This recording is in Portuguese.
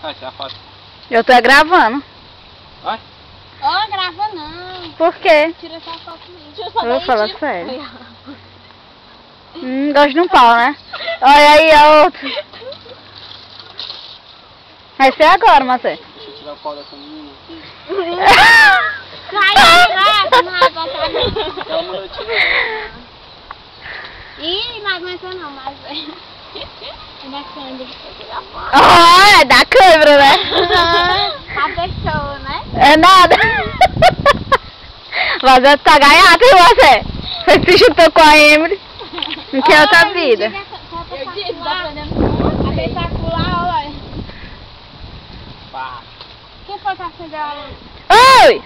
Vai tirar foto. Eu tô gravando. Vai. Ó, grava não. Por quê? Tira essa foto aí. Eu vou falar sério. Gosto de um pau, né? Olha aí a outra. Vai ser agora, Macê. Deixa eu tirar o pau dessa menina. Cai, não vai botar não. Ela mandou tirar. Ih, não aguenta não, mas... É da câmera. Oh, é da câmera, né? A pessoa, né? É nada. Você tá gaiato, hein, você? Você se chutou com a Emily. Não tinha outra vida. Eu disse, tá aprendendo. Espetacular, olha. Pá. Quem foi que acendeu a luz? Oi!